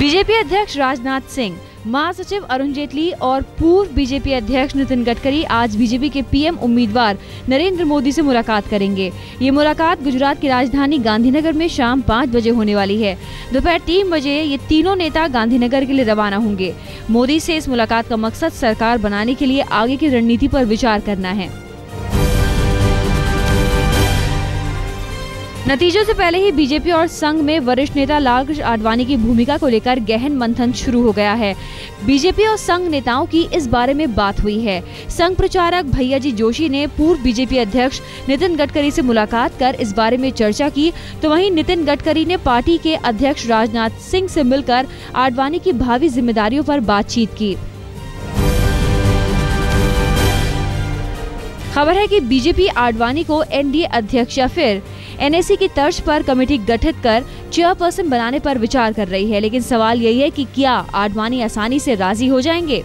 BJP अध्यक्ष राजनाथ सिंह, महासचिव अरुण जेटली और पूर्व बीजेपी अध्यक्ष नितिन गडकरी आज बीजेपी के पीएम उम्मीदवार नरेंद्र मोदी से मुलाकात करेंगे। ये मुलाकात गुजरात की राजधानी गांधीनगर में शाम 5 बजे होने वाली है। दोपहर 3 बजे ये तीनों नेता गांधीनगर के लिए रवाना होंगे। मोदी से इस मुलाकात का मकसद सरकार बनाने के लिए आगे की रणनीति पर विचार करना है। नतीजों से पहले ही बीजेपी और संघ में वरिष्ठ नेता लालकृष्ण आडवाणी की भूमिका को लेकर गहन मंथन शुरू हो गया है। बीजेपी और संघ नेताओं की इस बारे में बात हुई है। संघ प्रचारक भैयाजी जोशी ने पूर्व बीजेपी अध्यक्ष नितिन गडकरी से मुलाकात कर इस बारे में चर्चा की, तो वहीं नितिन गडकरी ने पार्टी के अध्यक्ष राजनाथ सिंह से मिलकर आडवाणी की भावी जिम्मेदारियों पर बातचीत की। खबर है कि बीजेपी आडवाणी को एनडीए अध्यक्ष या फिर एनएसी की तर्ज पर कमेटी गठित कर चेयरपर्सन बनाने पर विचार कर रही है, लेकिन सवाल यही है कि क्या आडवाणी आसानी से राजी हो जाएंगे।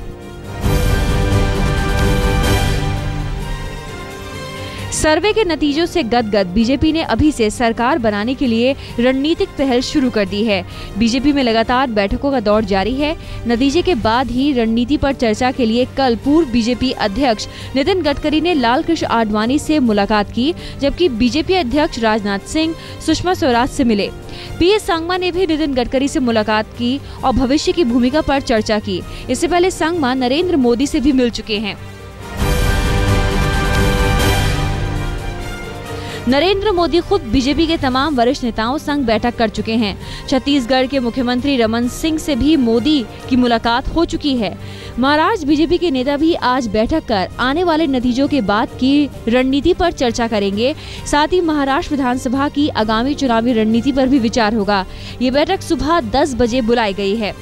सर्वे के नतीजों से गदगद बीजेपी ने अभी से सरकार बनाने के लिए रणनीतिक पहल शुरू कर दी है। बीजेपी में लगातार बैठकों का दौर जारी है। नतीजे के बाद ही रणनीति पर चर्चा के लिए कल पूर्व बीजेपी अध्यक्ष नितिन गडकरी ने लालकृष्ण आडवाणी से मुलाकात की, जबकि बीजेपी अध्यक्ष राजनाथ सिंह सुषमा स्वराज से मिले। पीएस संगमा ने भी नितिन गडकरी से मुलाकात की और भविष्य की भूमिका पर चर्चा की। इससे पहले संगमा नरेंद्र मोदी से भी मिल चुके हैं। नरेंद्र मोदी खुद बीजेपी के तमाम वरिष्ठ नेताओं संग बैठक कर चुके हैं। छत्तीसगढ़ के मुख्यमंत्री रमन सिंह से भी मोदी की मुलाकात हो चुकी है। महाराष्ट्र बीजेपी के नेता भी आज बैठक कर आने वाले नतीजों के बाद की रणनीति पर चर्चा करेंगे। साथ ही महाराष्ट्र विधानसभा की आगामी चुनावी रणनीति पर भी विचार होगा। ये बैठक सुबह 10 बजे बुलाई गई है।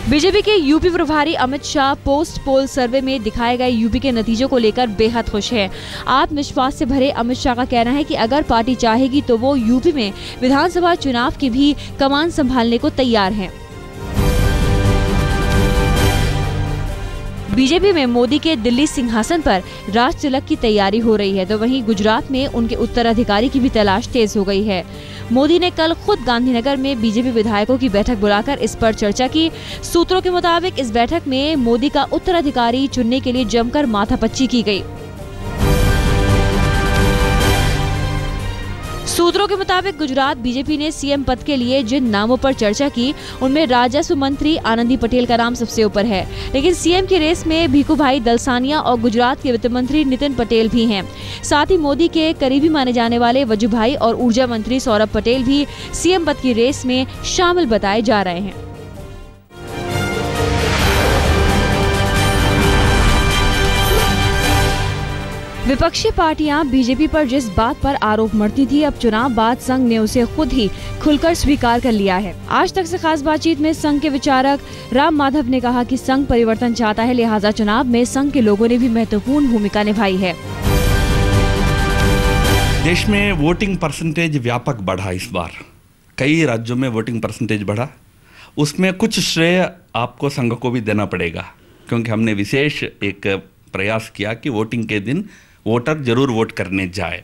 बीजेपी के यूपी प्रभारी अमित शाह पोस्ट पोल सर्वे में दिखाए गए यूपी के नतीजों को लेकर बेहद खुश हैं। आत्मविश्वास से भरे अमित शाह का कहना है कि अगर पार्टी चाहेगी तो वो यूपी में विधानसभा चुनाव की भी कमान संभालने को तैयार हैं। बीजेपी में मोदी के दिल्ली सिंहासन पर राज तिलक की तैयारी हो रही है, तो वहीं गुजरात में उनके उत्तराधिकारी की भी तलाश तेज हो गई है। मोदी ने कल खुद गांधीनगर में बीजेपी विधायकों की बैठक बुलाकर इस पर चर्चा की। सूत्रों के मुताबिक इस बैठक में मोदी का उत्तराधिकारी चुनने के लिए जमकर माथापच्ची की गई। सूत्रों के मुताबिक गुजरात बीजेपी ने सीएम पद के लिए जिन नामों पर चर्चा की, उनमें राजस्व मंत्री आनंदी पटेल का नाम सबसे ऊपर है, लेकिन सीएम की रेस में भीखूभाई दलसानिया और गुजरात के वित्त मंत्री नितिन पटेल भी हैं। साथ ही मोदी के करीबी माने जाने वाले वजुभाई और ऊर्जा मंत्री सौरभ पटेल भी सीएम पद की रेस में शामिल बताए जा रहे हैं। विपक्षी पार्टियां बीजेपी पर जिस बात पर आरोप मढ़ती थी, अब चुनाव बाद संघ ने उसे खुद ही खुलकर स्वीकार कर लिया है। आज तक से खास बातचीत में संघ के विचारक राम माधव ने कहा कि संघ परिवर्तन चाहता है, लिहाजा चुनाव में संघ के लोगों ने भी महत्वपूर्ण भूमिका निभाई है। देश में वोटिंग परसेंटेज व्यापक बढ़ा। इस बार कई राज्यों में वोटिंग परसेंटेज बढ़ा। उसमें कुछ श्रेय आपको संघ को भी देना पड़ेगा, क्योंकि हमने विशेष एक प्रयास किया कि वोटिंग के दिन वोटर जरूर वोट करने जाए।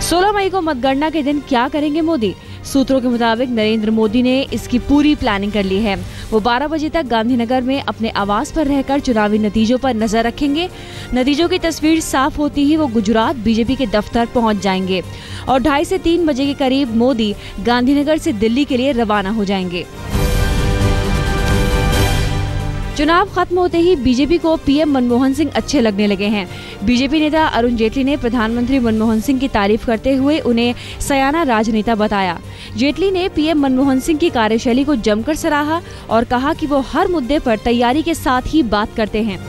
16 मई को मतगणना के दिन क्या करेंगे मोदी? सूत्रों के मुताबिक नरेंद्र मोदी ने इसकी पूरी प्लानिंग कर ली है। वो 12 बजे तक गांधीनगर में अपने आवास पर रहकर चुनावी नतीजों पर नजर रखेंगे। नतीजों की तस्वीर साफ होती ही वो गुजरात बीजेपी के दफ्तर पहुंच जाएंगे और 2:30 से 3 बजे के करीब मोदी गांधीनगर से दिल्ली के लिए रवाना हो जाएंगे। चुनाव खत्म होते ही बीजेपी को पीएम मनमोहन सिंह अच्छे लगने लगे हैं। बीजेपी नेता अरुण जेटली ने प्रधानमंत्री मनमोहन सिंह की तारीफ करते हुए उन्हें सयाना राजनेता बताया। जेटली ने पीएम मनमोहन सिंह की कार्यशैली को जमकर सराहा और कहा कि वो हर मुद्दे पर तैयारी के साथ ही बात करते हैं।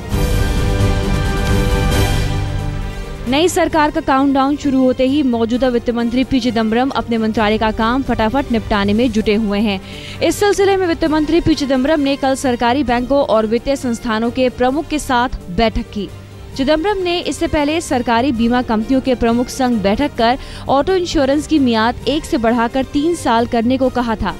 नई सरकार का काउंटडाउन शुरू होते ही मौजूदा वित्त मंत्री पी चिदम्बरम अपने मंत्रालय का काम फटाफट निपटाने में जुटे हुए हैं। इस सिलसिले में वित्त मंत्री पी चिदम्बरम ने कल सरकारी बैंकों और वित्तीय संस्थानों के प्रमुख के साथ बैठक की। चिदम्बरम ने इससे पहले सरकारी बीमा कंपनियों के प्रमुख संग बैठक कर ऑटो इंश्योरेंस की मियाद 1 से बढ़ाकर 3 साल करने को कहा था।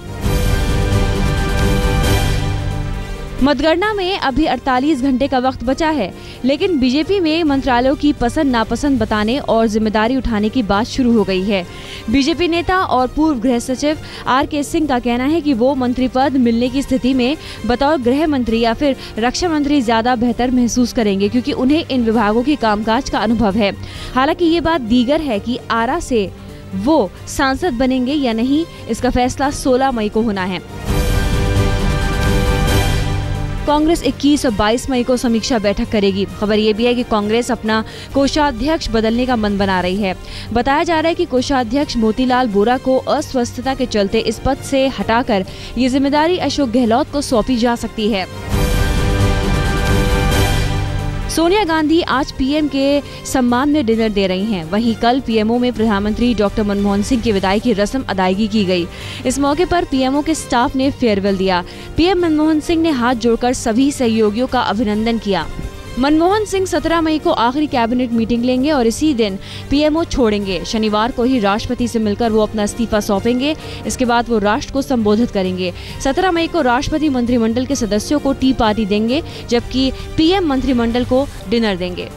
मतगणना में अभी 48 घंटे का वक्त बचा है, लेकिन बीजेपी में मंत्रालयों की पसंद नापसंद बताने और जिम्मेदारी उठाने की बात शुरू हो गई है। बीजेपी नेता और पूर्व गृह सचिव आर.के. सिंह का कहना है कि वो मंत्री पद मिलने की स्थिति में बतौर गृह मंत्री या फिर रक्षा मंत्री ज्यादा बेहतर महसूस करेंगे, क्योंकि उन्हें इन विभागों की कामकाज का अनुभव है। हालांकि ये बात दीगर है कि आरा से वो सांसद बनेंगे या नहीं, इसका फैसला 16 मई को होना है। कांग्रेस 21 और 22 मई को समीक्षा बैठक करेगी। खबर ये भी है कि कांग्रेस अपना कोषाध्यक्ष बदलने का मन बना रही है। बताया जा रहा है कि कोषाध्यक्ष मोतीलाल वोरा को अस्वस्थता के चलते इस पद से हटाकर ये जिम्मेदारी अशोक गहलोत को सौंपी जा सकती है। सोनिया गांधी आज पीएम के सम्मान में डिनर दे रही हैं। वहीं कल पीएमओ में प्रधानमंत्री डॉक्टर मनमोहन सिंह की विदाई की रस्म अदायगी की गई। इस मौके पर पीएमओ के स्टाफ ने फेयरवेल दिया। पीएम मनमोहन सिंह ने हाथ जोड़कर सभी सहयोगियों का अभिनंदन किया। मनमोहन सिंह 17 मई को आखिरी कैबिनेट मीटिंग लेंगे और इसी दिन पीएमओ छोड़ेंगे। शनिवार को ही राष्ट्रपति से मिलकर वो अपना इस्तीफा सौंपेंगे। इसके बाद वो राष्ट्र को संबोधित करेंगे। 17 मई को राष्ट्रपति मंत्रिमंडल के सदस्यों को टी पार्टी देंगे, जबकि पीएम मंत्रिमंडल को डिनर देंगे।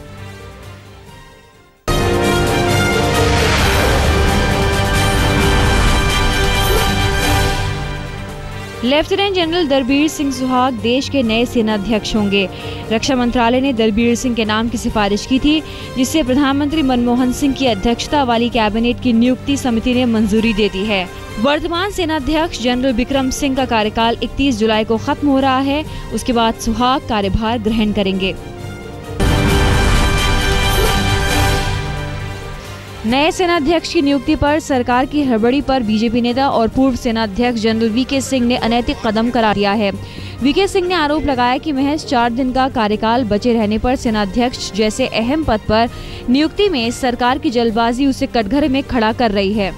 लेफ्टिनेंट जनरल दलबीर सिंह सुहाग देश के नए सेनाध्यक्ष होंगे। रक्षा मंत्रालय ने दलबीर सिंह के नाम की सिफारिश की थी, जिससे प्रधानमंत्री मनमोहन सिंह की अध्यक्षता वाली कैबिनेट की नियुक्ति समिति ने मंजूरी दे दी है। वर्तमान सेनाध्यक्ष जनरल बिक्रम सिंह का कार्यकाल 31 जुलाई को खत्म हो रहा है। उसके बाद सुहाग कार्यभार ग्रहण करेंगे। नए सेनाध्यक्ष की नियुक्ति पर सरकार की हड़बड़ी पर बीजेपी नेता और पूर्व सेनाध्यक्ष जनरल वी.के. सिंह ने अनैतिक कदम करार दिया है। वी.के. सिंह ने आरोप लगाया कि महज 4 दिन का कार्यकाल बचे रहने पर सेनाध्यक्ष जैसे अहम पद पर नियुक्ति में सरकार की जल्दबाजी उसे कटघरे में खड़ा कर रही है।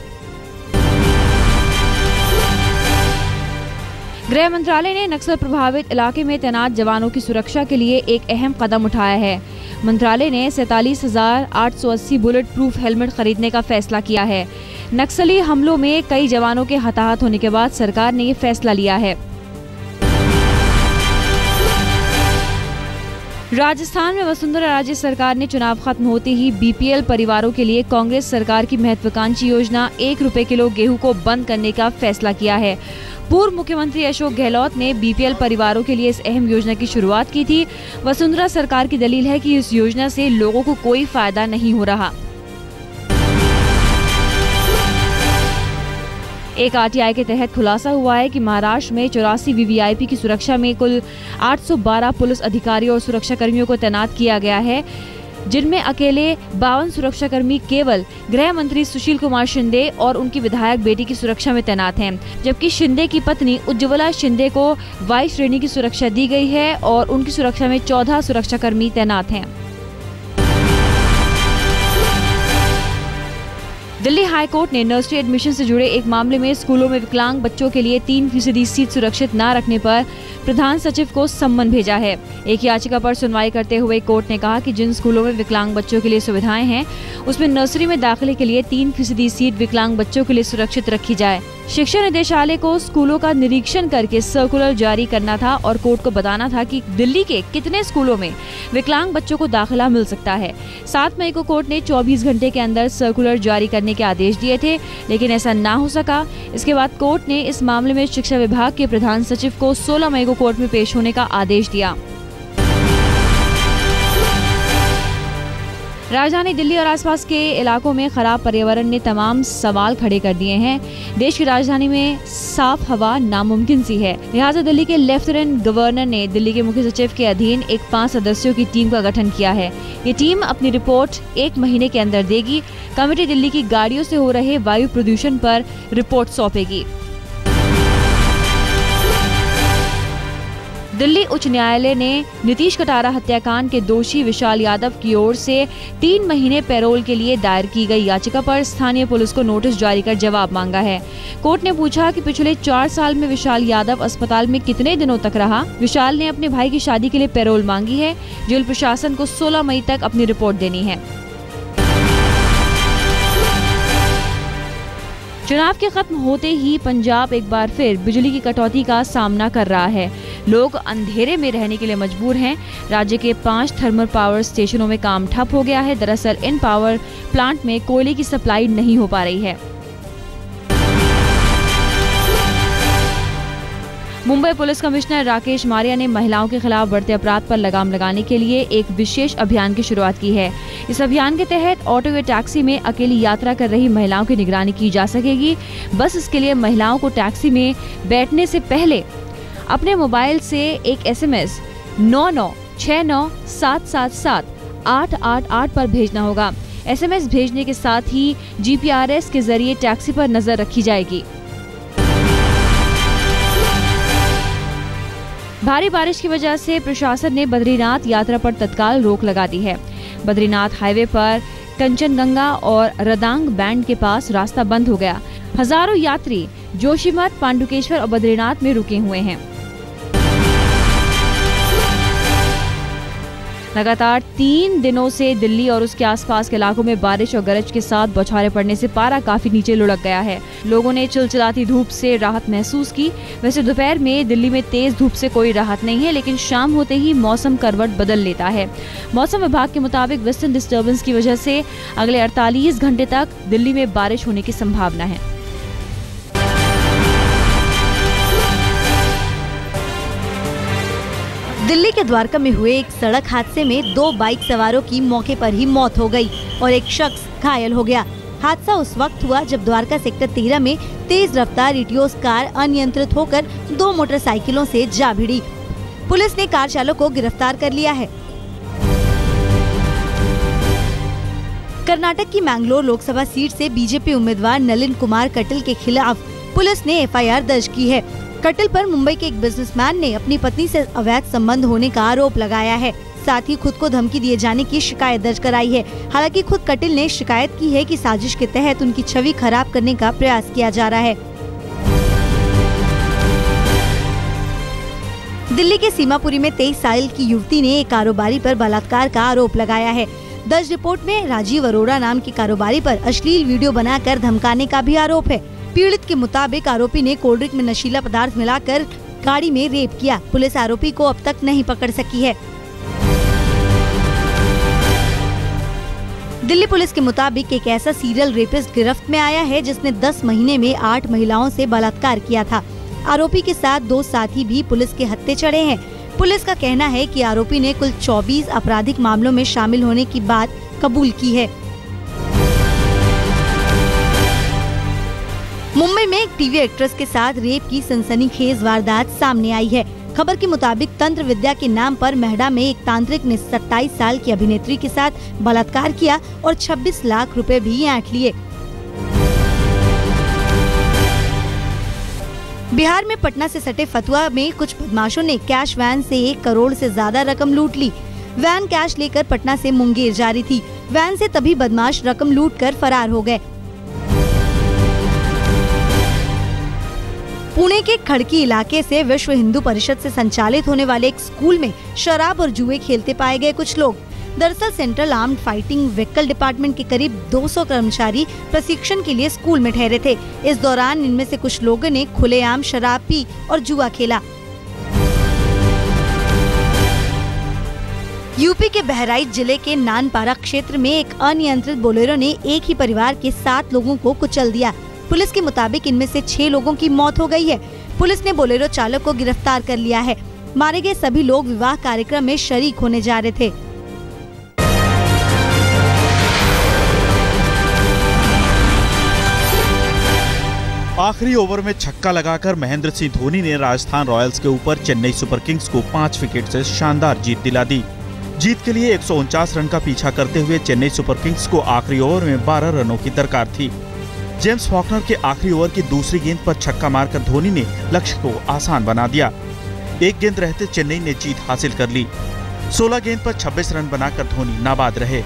गृह मंत्रालय ने नक्सल प्रभावित इलाके में तैनात जवानों की सुरक्षा के लिए एक अहम कदम उठाया है। मंत्रालय ने 47,880 बुलेट प्रूफ हेलमेट खरीदने का फैसला किया है। नक्सली हमलों में कई जवानों के हताहत होने के बाद सरकार ने ये फैसला लिया है। राजस्थान में वसुंधरा राजे सरकार ने चुनाव खत्म होते ही बीपीएल परिवारों के लिए कांग्रेस सरकार की महत्वाकांक्षी योजना 1 रुपए किलो गेहूं को बंद करने का फैसला किया है। पूर्व मुख्यमंत्री अशोक गहलोत ने बीपीएल परिवारों के लिए इस अहम योजना की शुरुआत की थी। वसुंधरा सरकार की दलील है कि इस योजना से लोगों को कोई फायदा नहीं हो रहा। एक आरटीआई के तहत खुलासा हुआ है कि महाराष्ट्र में 84 वीवीआईपी की सुरक्षा में कुल 812 पुलिस अधिकारियों और सुरक्षा कर्मियों को तैनात किया गया है, जिनमें अकेले 52 सुरक्षाकर्मी केवल गृह मंत्री सुशील कुमार शिंदे और उनकी विधायक बेटी की सुरक्षा में तैनात हैं, जबकि शिंदे की पत्नी उज्ज्वला शिंदे को वायु श्रेणी की सुरक्षा दी गई है और उनकी सुरक्षा में 14 सुरक्षाकर्मी तैनात हैं। दिल्ली हाई कोर्ट ने नर्सरी एडमिशन से जुड़े एक मामले में स्कूलों में विकलांग बच्चों के लिए 3% सीट सुरक्षित न रखने पर प्रधान सचिव को सम्मन भेजा है। एक याचिका पर सुनवाई करते हुए कोर्ट ने कहा कि जिन स्कूलों में विकलांग बच्चों के लिए सुविधाएं हैं, उसमें नर्सरी में दाखिले के लिए 3% सीट विकलांग बच्चों के लिए सुरक्षित रखी जाए। शिक्षा निदेशालय को स्कूलों का निरीक्षण करके सर्कुलर जारी करना था और कोर्ट को बताना था कि दिल्ली के कितने स्कूलों में विकलांग बच्चों को दाखिला मिल सकता है। 7 मई को कोर्ट ने 24 घंटे के अंदर सर्कुलर जारी करने के आदेश दिए थे, लेकिन ऐसा ना हो सका। इसके बाद कोर्ट ने इस मामले में शिक्षा विभाग के प्रधान सचिव को 16 मई को कोर्ट में पेश होने का आदेश दिया। राजधानी दिल्ली और आसपास के इलाकों में खराब पर्यावरण ने तमाम सवाल खड़े कर दिए हैं। देश की राजधानी में साफ हवा नामुमकिन सी है, लिहाजा दिल्ली के लेफ्टिनेंट गवर्नर ने दिल्ली के मुख्य सचिव के अधीन एक 5 सदस्यों की टीम का गठन किया है। ये टीम अपनी रिपोर्ट 1 महीने के अंदर देगी। कमेटी दिल्ली की गाड़ियों से हो रहे वायु प्रदूषण पर रिपोर्ट सौंपेगी। दिल्ली उच्च न्यायालय ने नीतीश कटारा हत्याकांड के दोषी विशाल यादव की ओर से 3 महीने पैरोल के लिए दायर की गई याचिका पर स्थानीय पुलिस को नोटिस जारी कर जवाब मांगा है। कोर्ट ने पूछा कि पिछले 4 साल में विशाल यादव अस्पताल में कितने दिनों तक रहा। विशाल ने अपने भाई की शादी के लिए पैरोल मांगी है। जेल प्रशासन को 16 मई तक अपनी रिपोर्ट देनी है। चुनाव के खत्म होते ही पंजाब एक बार फिर बिजली की कटौती का सामना कर रहा है। लोग अंधेरे में रहने के लिए मजबूर हैं। राज्य के 5 थर्मल पावर स्टेशनों में काम ठप हो गया है। दरअसल इन पावर प्लांट में कोयले की सप्लाई नहीं हो पा रही है। मुंबई पुलिस कमिश्नर राकेश मारिया ने महिलाओं के खिलाफ बढ़ते अपराध पर लगाम लगाने के लिए एक विशेष अभियान की शुरुआत की है। इस अभियान के तहत ऑटो या टैक्सी में अकेली यात्रा कर रही महिलाओं की निगरानी की जा सकेगी। बस इसके लिए महिलाओं को टैक्सी में बैठने से पहले अपने मोबाइल से एक SMS 9969777888 पर भेजना होगा। SMS भेजने के साथ ही GPRS के जरिए टैक्सी पर नजर रखी जाएगी। भारी बारिश की वजह से प्रशासन ने बद्रीनाथ यात्रा पर तत्काल रोक लगा दी है। बद्रीनाथ हाईवे पर कंचनगंगा और रदांग बैंड के पास रास्ता बंद हो गया। हजारों यात्री जोशीमठ, पांडुकेश्वर और बद्रीनाथ में रुके हुए हैं। लगातार 3 दिनों से दिल्ली और उसके आसपास के इलाकों में बारिश और गरज के साथ बौछारें पड़ने से पारा काफी नीचे लुढ़क गया है। लोगों ने चिलचिलाती धूप से राहत महसूस की। वैसे दोपहर में दिल्ली में तेज धूप से कोई राहत नहीं है, लेकिन शाम होते ही मौसम करवट बदल लेता है। मौसम विभाग के मुताबिक वेस्टर्न डिस्टर्बेंस की वजह से अगले 48 घंटे तक दिल्ली में बारिश होने की संभावना है। दिल्ली के द्वारका में हुए एक सड़क हादसे में 2 बाइक सवारों की मौके पर ही मौत हो गई और एक शख्स घायल हो गया। हादसा उस वक्त हुआ जब द्वारका सेक्टर 13 में तेज रफ्तार इटियोस कार अनियंत्रित होकर 2 मोटरसाइकिलों से जा भिड़ी। पुलिस ने कार चालक को गिरफ्तार कर लिया है। कर्नाटक की मैंगलोर लोकसभा सीट से बीजेपी उम्मीदवार नलिन कुमार कटिल के खिलाफ पुलिस ने FIR दर्ज की है। कटिल पर मुंबई के एक बिजनेसमैन ने अपनी पत्नी से अवैध संबंध होने का आरोप लगाया है। साथ ही खुद को धमकी दिए जाने की शिकायत दर्ज कराई है। हालांकि खुद कटिल ने शिकायत की है कि साजिश के तहत उनकी छवि खराब करने का प्रयास किया जा रहा है। दिल्ली के सीमापुरी में 23 साल की युवती ने एक कारोबारी पर बलात्कार का आरोप लगाया है। दर्ज रिपोर्ट में राजीव अरोड़ा नाम के कारोबारी पर अश्लील वीडियो बनाकर धमकाने का भी आरोप है। पीड़ित के मुताबिक आरोपी ने कोल्ड ड्रिंक में नशीला पदार्थ मिलाकर गाड़ी में रेप किया। पुलिस आरोपी को अब तक नहीं पकड़ सकी है। दिल्ली पुलिस के मुताबिक एक ऐसा सीरियल रेपिस्ट गिरफ्त में आया है जिसने 10 महीने में 8 महिलाओं से बलात्कार किया था। आरोपी के साथ 2 साथी भी पुलिस के हत्थे चढ़े हैं। पुलिस का कहना है कि आरोपी ने कुल 24 आपराधिक मामलों में शामिल होने की बात कबूल की है। मुंबई में एक टीवी एक्ट्रेस के साथ रेप की सनसनीखेज वारदात सामने आई है। खबर के मुताबिक तंत्र विद्या के नाम पर मेहड़ा में एक तांत्रिक ने 27 साल की अभिनेत्री के साथ बलात्कार किया और 26 लाख रुपए भी ऐंठ लिए। बिहार में पटना से सटे फतुहा में कुछ बदमाशों ने कैश वैन से 1 करोड़ से ज्यादा रकम लूट ली। वैन कैश लेकर पटना से मुंगेर जा रही थी। वैन से तभी बदमाश रकम लूटकर फरार हो गए। पुणे के खड़की इलाके से विश्व हिंदू परिषद से संचालित होने वाले एक स्कूल में शराब और जुए खेलते पाए गए कुछ लोग। दरअसल central armed fighting vehicle department के करीब 200 कर्मचारी प्रशिक्षण के लिए स्कूल में ठहरे थे। इस दौरान इनमें से कुछ लोगों ने खुलेआम शराब पी और जुआ खेला। यूपी के बहराइच जिले के नानपारा क्षेत्र में एक अनियंत्रित बोलेरो ने एक ही परिवार के 7 लोगों को कुचल दिया। पुलिस के मुताबिक इनमें से 6 लोगों की मौत हो गई है। पुलिस ने बोलेरो चालक को गिरफ्तार कर लिया है। मारे गए सभी लोग विवाह कार्यक्रम में शरीक होने जा रहे थे। आखिरी ओवर में छक्का लगाकर महेंद्र सिंह धोनी ने राजस्थान रॉयल्स के ऊपर चेन्नई सुपर किंग्स को 5 विकेट से शानदार जीत दिला दी। जीत के लिए 149 रन का पीछा करते हुए चेन्नई सुपर किंग्स को आखिरी ओवर में 12 रनों की दरकार थी। जेम्स फॉकनर के आखिरी ओवर की दूसरी गेंद पर छक्का मारकर धोनी ने लक्ष्य को आसान बना दिया। 1 गेंद रहते चेन्नई ने जीत हासिल कर ली। 16 गेंद पर 26 रन बनाकर धोनी नाबाद रहे।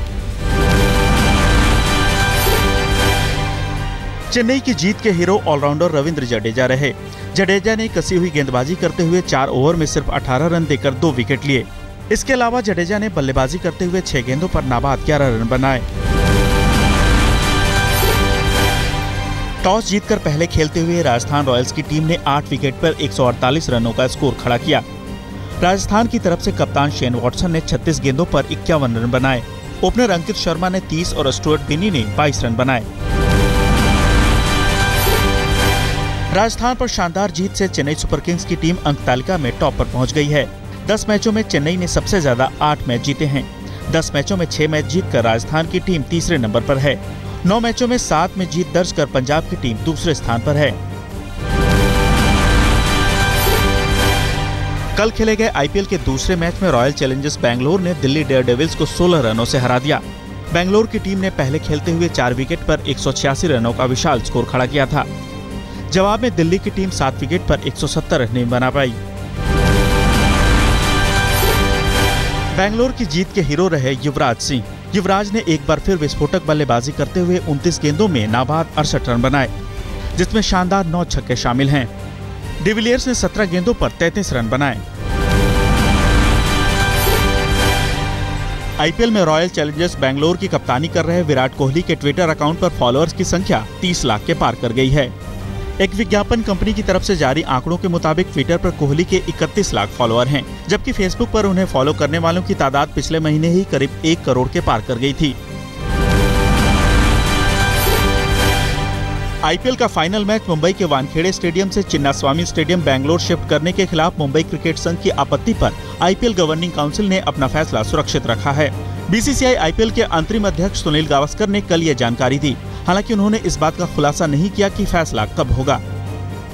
चेन्नई की जीत के हीरो ऑलराउंडर रविंद्र जडेजा रहे। जडेजा ने कसी हुई गेंदबाजी करते हुए 4 ओवर में सिर्फ 18 रन देकर 2 विकेट लिए। इसके अलावा जडेजा ने बल्लेबाजी करते हुए 6 गेंदों पर नाबाद 11 रन बनाए। टॉस जीतकर पहले खेलते हुए राजस्थान रॉयल्स की टीम ने 8 विकेट पर 148 रनों का स्कोर खड़ा किया। राजस्थान की तरफ से कप्तान शेन वॉटसन ने 36 गेंदों पर 51 रन बनाए। ओपनर अंकित शर्मा ने 30 और स्टुअर्ट बिन्नी ने 22 रन बनाए। राजस्थान पर शानदार जीत से चेन्नई सुपर किंग्स की टीम अंक तालिका में टॉप पर पहुंच गई है। 10 मैचों में चेन्नई ने सबसे ज्यादा 8 मैच जीते हैं। 10 मैचों में 6 मैच जीतकर राजस्थान की टीम तीसरे नंबर पर है। 9 मैचों में 7 में जीत दर्ज कर पंजाब की टीम दूसरे स्थान पर है। कल खेले गए आईपीएल के दूसरे मैच में रॉयल चैलेंजर्स बैंगलोर ने दिल्ली डेयरडेविल्स को 16 रनों से हरा दिया। बैंगलोर की टीम ने पहले खेलते हुए 4 विकेट पर 186 रनों का विशाल स्कोर खड़ा किया था। जवाब में दिल्ली की टीम 7 विकेट पर 170 रन नहीं बना पाई। बैंगलोर की जीत के हीरो रहे युवराज सिंह। युवराज ने एक बार फिर विस्फोटक बल्लेबाजी करते हुए 29 गेंदों में नाबाद 68 रन बनाए, जिसमें शानदार 9 छक्के शामिल हैं। डिविलियर्स ने 17 गेंदों पर 33 रन बनाए। आईपीएल में रॉयल चैलेंजर्स बैंगलोर की कप्तानी कर रहे विराट कोहली के ट्विटर अकाउंट पर फॉलोअर्स की संख्या 30 लाख के पार कर गई है। एक विज्ञापन कंपनी की तरफ से जारी आंकड़ों के मुताबिक ट्विटर पर कोहली के 31 लाख फॉलोअर हैं, जबकि फेसबुक पर उन्हें फॉलो करने वालों की तादाद पिछले महीने ही करीब 1 करोड़ के पार कर गई थी। आईपीएल का फाइनल मैच मुंबई के वानखेड़े स्टेडियम से चिन्नास्वामी स्टेडियम बैंगलोर शिफ्ट करने के खिलाफ मुंबई क्रिकेट संघ की आपत्ति पर आईपीएल गवर्निंग काउंसिल ने अपना फैसला सुरक्षित रखा है। बीसीसीआई आईपीएल के अंतरिम अध्यक्ष सुनील गावस्कर ने कल ये जानकारी दी। हालांकि उन्होंने इस बात का खुलासा नहीं किया कि फैसला कब होगा।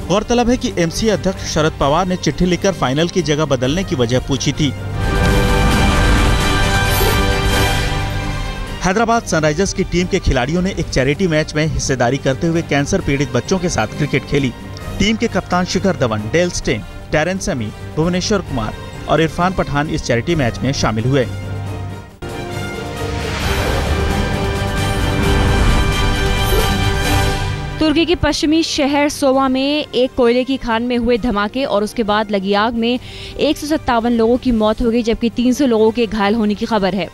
गौरतलब है कि एमसीए अध्यक्ष शरद पवार ने चिट्ठी लिखकर फाइनल की जगह बदलने की वजह पूछी थी। हैदराबाद सनराइजर्स की टीम के खिलाड़ियों ने एक चैरिटी मैच में हिस्सेदारी करते हुए कैंसर पीड़ित बच्चों के साथ क्रिकेट खेली। टीम के कप्तान Shikhar Dhawan, Dale Steyn, Darren Sammy, Bhuvneshwar Kumar और इरफान पठान इस चैरिटी मैच में शामिल हुए। तुर्की के पश्चिमी शहर सोवा में एक कोयले की खान में हुए धमाके और उसके बाद लगी आग में 157 लोगों की मौत हो गई, जबकि 300 लोगों के घायल होने की खबर है।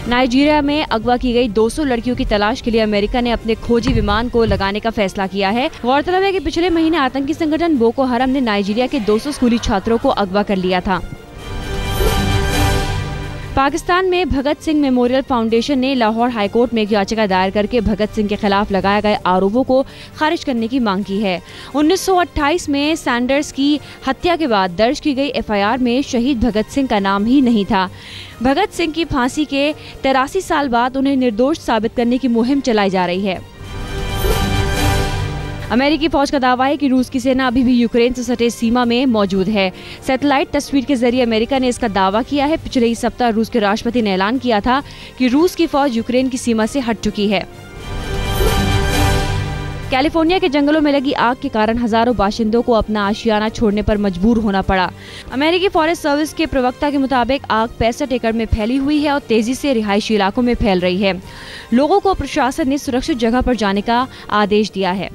नाइजीरिया में अगवा की गई 200 लड़कियों की तलाश के लिए अमेरिका ने अपने खोजी विमान को लगाने का फैसला किया है। गौरतलब है कि पिछले महीने आतंकी संगठन बोको हराम ने नाइजीरिया के 200 स्कूली छात्रों को अगवा कर लिया था। पाकिस्तान में भगत सिंह मेमोरियल फाउंडेशन ने लाहौर हाईकोर्ट में एक याचिका दायर करके भगत सिंह के खिलाफ लगाए गए आरोपों को खारिज करने की मांग की है। 1928 में सैंडर्स की हत्या के बाद दर्ज की गई एफआईआर में शहीद भगत सिंह का नाम ही नहीं था। भगत सिंह की फांसी के 83 साल बाद उन्हें निर्दोष साबित करने की मुहिम चलाई जा रही है। अमेरिकी फौज का दावा है कि रूस की सेना अभी भी यूक्रेन से सटे सीमा में मौजूद है। सैटेलाइट तस्वीर के जरिए अमेरिका ने इसका दावा किया है। पिछले ही सप्ताह रूस के राष्ट्रपति ने ऐलान किया था कि रूस की फौज यूक्रेन की सीमा से हट चुकी है। कैलिफोर्निया के जंगलों में लगी आग के कारण हजारों बाशिंदों को अपना आशियाना छोड़ने पर मजबूर होना पड़ा। अमेरिकी फॉरेस्ट सर्विस के प्रवक्ता के मुताबिक आग 65 एकड़ में फैली हुई है और तेजी से रिहायशी इलाकों में फैल रही है। लोगों को प्रशासन ने सुरक्षित जगह पर जाने का आदेश दिया है।